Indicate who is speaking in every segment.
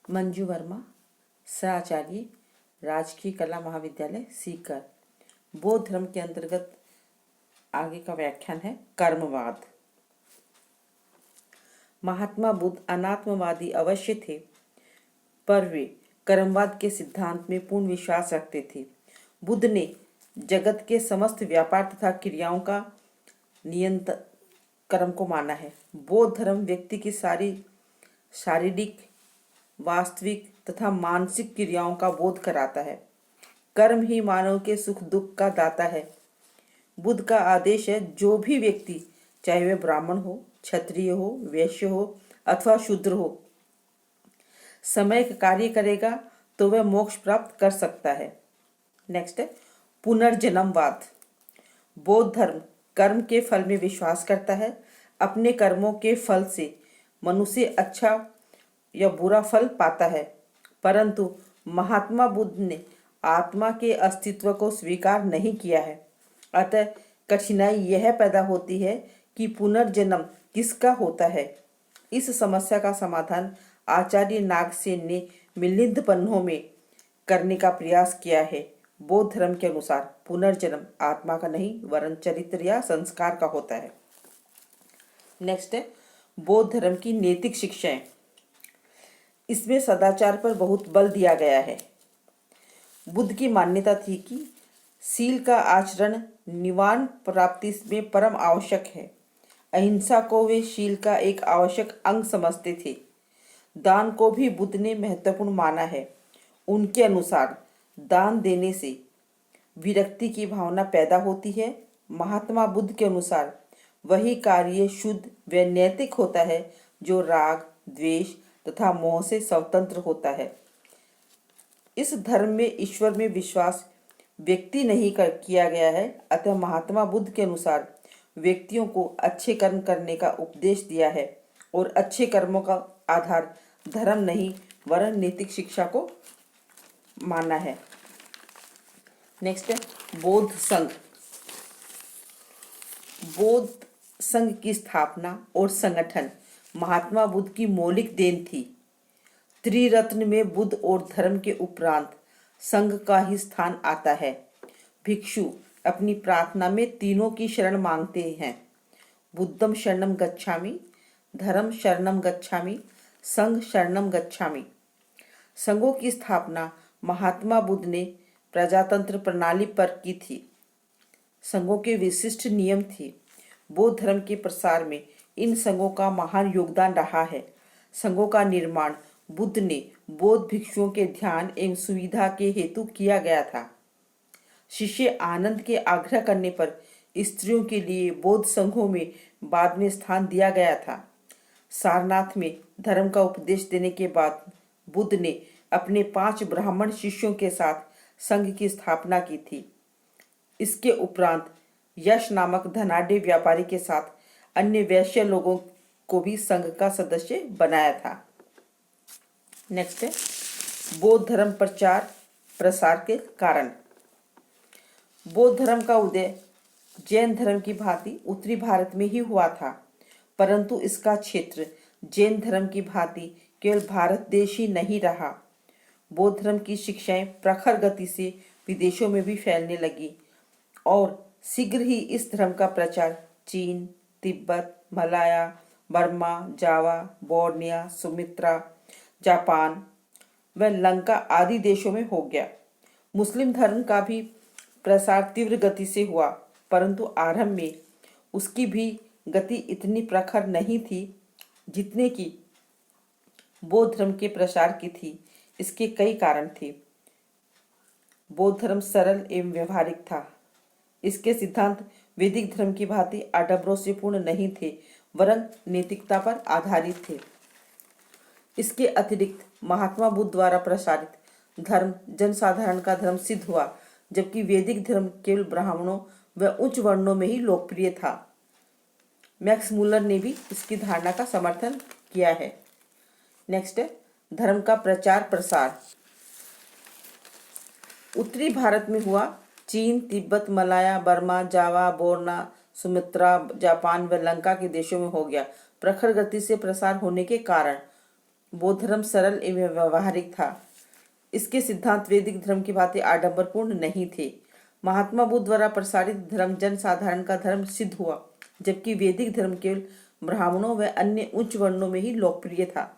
Speaker 1: मंजू वर्मा, सहआचार्य, राजकीय कला महाविद्यालय सीकर। बौद्ध धर्म के अंतर्गत आगे का व्याख्यान है कर्मवाद। महात्मा बुद्ध अनात्मवादी अवश्य थे, पर वे कर्मवाद के सिद्धांत में पूर्ण विश्वास रखते थे। बुद्ध ने जगत के समस्त व्यापार तथा क्रियाओं का नियंत्रण कर्म को माना है। बौद्ध धर्म व्यक्ति की सारी शारीरिक, वास्तविक तथा मानसिक क्रियाओं का बोध कराता है। कर्म ही मानव के सुख दुख का दाता है। बुद्ध का आदेश है, जो भी व्यक्ति, चाहे वह ब्राह्मण हो, क्षत्रिय हो, वैश्य हो अथवा शूद्र हो, समय का कार्य करेगा तो वह मोक्ष प्राप्त कर सकता है। नेक्स्ट है पुनर्जन्मवाद। बौद्ध धर्म कर्म के फल में विश्वास करता है। अपने कर्मों के फल से मनुष्य अच्छा या बुरा फल पाता है, परंतु महात्मा बुद्ध ने आत्मा के अस्तित्व को स्वीकार नहीं किया है। अतः कठिनाई यह पैदा होती है कि पुनर्जन्म किसका होता है। इस समस्या का समाधान आचार्य नागसेन ने मिलिंद पन्नों में करने का प्रयास किया है। बौद्ध धर्म के अनुसार पुनर्जन्म आत्मा का नहीं वरन चरित्र या संस्कार का होता है। नेक्स्ट है बौद्ध धर्म की नैतिक शिक्षाएं। इसमें सदाचार पर बहुत बल दिया गया है। बुद्ध की मान्यता थी कि सील का आचरण निवान प्राप्ति में परम आवश्यक है। अहिंसा को वे शील का एक आवश्यक अंग समझते थे। दान को भी बुद्ध ने महत्वपूर्ण माना है। उनके अनुसार दान देने से विरक्ति की भावना पैदा होती है। महात्मा बुद्ध के अनुसार वही कार्य शुद्ध व नैतिक होता है जो राग, द्वेष तथा मोह से स्वतंत्र होता है। इस धर्म में ईश्वर में विश्वास व्यक्ति नहीं किया गया है। अतः महात्मा बुद्ध के अनुसार व्यक्तियों को अच्छे कर्म करने का उपदेश दिया है और अच्छे कर्मों का आधार धर्म नहीं वरन नैतिक शिक्षा को माना है। नेक्स्ट है बौद्ध संघ। बौद्ध संघ की स्थापना और संगठन महात्मा बुद्ध की मौलिक देन थी। त्रिरत्न में बुद्ध और धर्म के उपरांत संघ का ही स्थान आता है। भिक्षु अपनी प्रार्थना में तीनों की शरण मांगते हैं, बुद्धम शरणम गच्छामि, धर्म शरणम गच्छामि, संघ शरणम गच्छामि। संघों की स्थापना महात्मा बुद्ध ने प्रजातंत्र प्रणाली पर की थी। संघों के विशिष्ट नियम थे। बौद्ध धर्म के प्रसार में इन संघों का महान योगदान रहा है। संघों का निर्माण बुद्ध ने बौद्ध भिक्षुओं के ध्यान एवं सुविधा के हेतु किया गया था। शिष्य आनंद के आग्रह करने पर स्त्रियों के लिए बौद्ध संघों में बाद में स्थान दिया गया था। सारनाथ में धर्म का उपदेश देने के बाद बुद्ध ने अपने 5 ब्राह्मण शिष्यों के साथ संघ की स्थापना की थी। इसके उपरांत यश नामक धनाढ्य व्यापारी के साथ अन्य वैश्य लोगों को भी संघ का सदस्य बनाया था। नेक्स्ट है बौद्ध धर्म प्रचार प्रसार के कारण। बौद्ध धर्म का उदय जैन धर्म की भांति उत्तरी भारत में ही हुआ था, परंतु इसका क्षेत्र जैन धर्म की भांति केवल भारत देश ही नहीं रहा। बौद्ध धर्म की शिक्षाएं प्रखर गति से विदेशों में भी फैलने लगी और शीघ्र ही इस धर्म का प्रचार चीन, तिब्बत, मलाया, बर्मा, जावा, बोर्निया, सुमित्रा, जापान व लंका आदि देशों में हो गया। मुस्लिम धर्म का भी प्रसार तीव्र गति से हुआ, परंतु आरंभ में उसकी भी गति इतनी प्रखर नहीं थी जितने की बौद्ध धर्म के प्रसार की थी। इसके कई कारण थे। बौद्ध धर्म सरल एवं व्यवहारिक था। इसके सिद्धांत वैदिक धर्म की भांति आडंबरों से पूर्ण नहीं थे वरन नैतिकता पर आधारित थे। इसके अतिरिक्त महात्मा बुद्ध द्वारा प्रसारित धर्म जनसाधारण का धर्म सिद्ध हुआ, जबकि वैदिक धर्म केवल ब्राह्मणों व उच्च वर्णों में ही लोकप्रिय था। मैक्स मुलर ने भी इसकी धारणा का समर्थन किया है। नेक्स्ट है धर्म का प्रचार प्रसार। उत्तरी भारत में हुआ। चीन, तिब्बत, मलाया, बर्मा, जावा, बोर्ना, सुमित्रा, जापान व लंका के देशों में हो गया। प्रखर गति से प्रसार होने के कारण बौद्ध धर्म सरल एवं व्यवहारिक था। इसके सिद्धांत वैदिक धर्म की भांति आडंबरपूर्ण नहीं थे। महात्मा बुद्ध द्वारा प्रसारित धर्म जन साधारण का धर्म सिद्ध हुआ, जबकि वैदिक धर्म केवल ब्राह्मणों व अन्य उच्च वर्णों में ही लोकप्रिय था।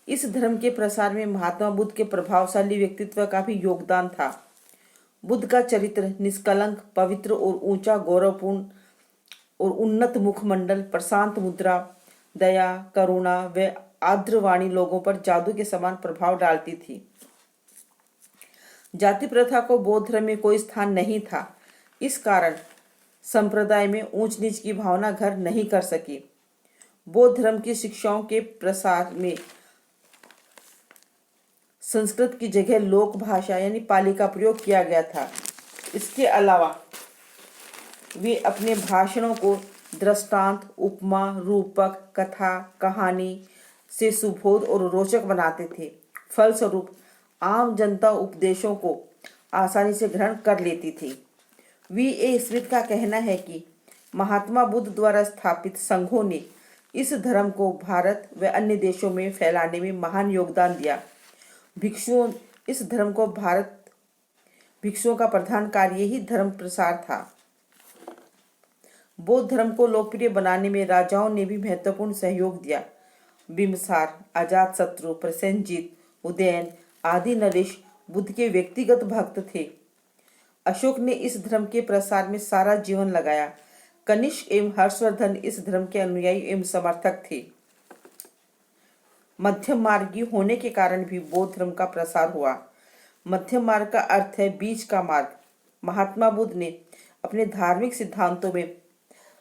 Speaker 1: इस धर्म के प्रसार में महात्मा बुद्ध के प्रभावशाली व्यक्तित्व का भी योगदान था। बुद्ध का चरित्र निष्कलंक, पवित्र और ऊंचा, गौरवपूर्ण और उन्नत मुखमंडल, प्रशांत मुद्रा, दया, करुणा व आर्द्र वाणी लोगों पर जादू के समान प्रभाव डालती थी। जाति प्रथा को बौद्ध धर्म में कोई स्थान नहीं था। इस कारण संप्रदाय में ऊंच नीच की भावना घर नहीं कर सकी। बौद्ध धर्म की शिक्षाओं के प्रसार में संस्कृत की जगह लोक भाषा यानी पाली का प्रयोग किया गया था। इसके अलावा वे अपने भाषणों को दृष्टांत, उपमा, रूपक, कथा, कहानी से सुबोध और रोचक बनाते थे। फलस्वरूप आम जनता उपदेशों को आसानी से ग्रहण कर लेती थी। V.A. स्मिथ का कहना है कि महात्मा बुद्ध द्वारा स्थापित संघों ने इस धर्म को भारत व अन्य देशों में फैलाने में महान योगदान दिया। भिक्षुओं इस धर्म को भिक्षुओं का प्रधान कार्य ही धर्म प्रसार था। बौद्ध धर्म को लोकप्रिय बनाने में राजाओं ने भी महत्वपूर्ण सहयोग दिया। बिम्बसार, अजातशत्रु, प्रसेनजीत, उदयन आदि नरेश बुद्ध के व्यक्तिगत भक्त थे। अशोक ने इस धर्म के प्रसार में सारा जीवन लगाया। कनिष्क एवं हर्षवर्धन इस धर्म के अनुयायी एवं समर्थक थे। मध्यम मार्गी होने के कारण भी बौद्ध धर्म का प्रसार हुआ। मध्यम मार्ग का अर्थ है बीच का मार्ग। महात्मा बुद्ध ने अपने धार्मिक सिद्धांतों में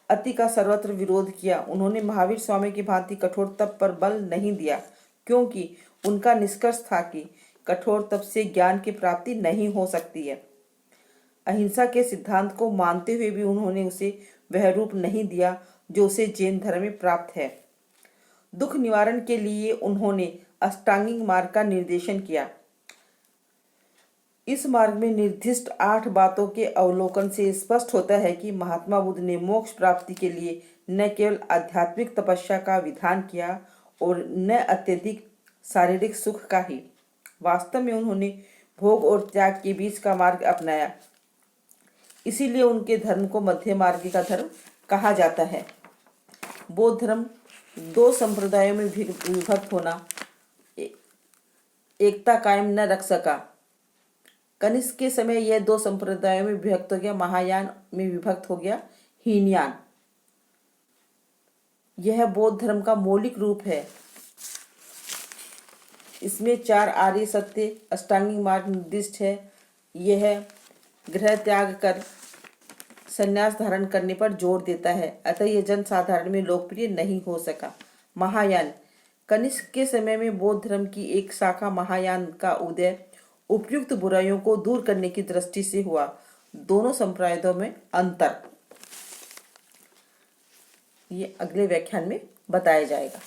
Speaker 1: अति का सर्वत्र विरोध किया। उन्होंने महावीर स्वामी की भांति कठोर तप पर बल नहीं दिया, क्योंकि उनका निष्कर्ष था कि कठोर तप से ज्ञान की प्राप्ति नहीं हो सकती है। अहिंसा के सिद्धांत को मानते हुए भी उन्होंने उसे वह रूप नहीं दिया जो उसे जैन धर्म में प्राप्त है। दुख निवारण के लिए उन्होंने अष्टांगिक मार्ग का निर्देशन किया। इस मार्ग में निर्दिष्ट 8 बातों के अवलोकन से स्पष्ट होता है कि महात्मा बुद्ध ने मोक्ष प्राप्ति के लिए न केवल आध्यात्मिक तपस्या का विधान किया और न अत्यधिक शारीरिक सुख का ही। वास्तव में उन्होंने भोग और त्याग के बीच का मार्ग अपनाया। इसीलिए उनके धर्म को मध्य मार्गी का धर्म कहा जाता है। बौद्ध धर्म 2 संप्रदायों में विभक्त होना एकता कायम न रख सका। कनिष्क के समय यह 2 संप्रदायों में विभक्त हो गया। महायान में विभक्त हो गया हीनयान। यह बौद्ध धर्म का मौलिक रूप है। इसमें 4 आर्य सत्य अष्टांगिक मार्ग निर्दिष्ट है। यह गृह त्याग कर संन्यास धारण करने पर जोर देता है, अतः यह जन साधारण में लोकप्रिय नहीं हो सका। महायान कनिष्क के समय में बौद्ध धर्म की एक शाखा महायान का उदय उपयुक्त बुराइयों को दूर करने की दृष्टि से हुआ। दोनों संप्रदायों में अंतर ये अगले व्याख्यान में बताया जाएगा।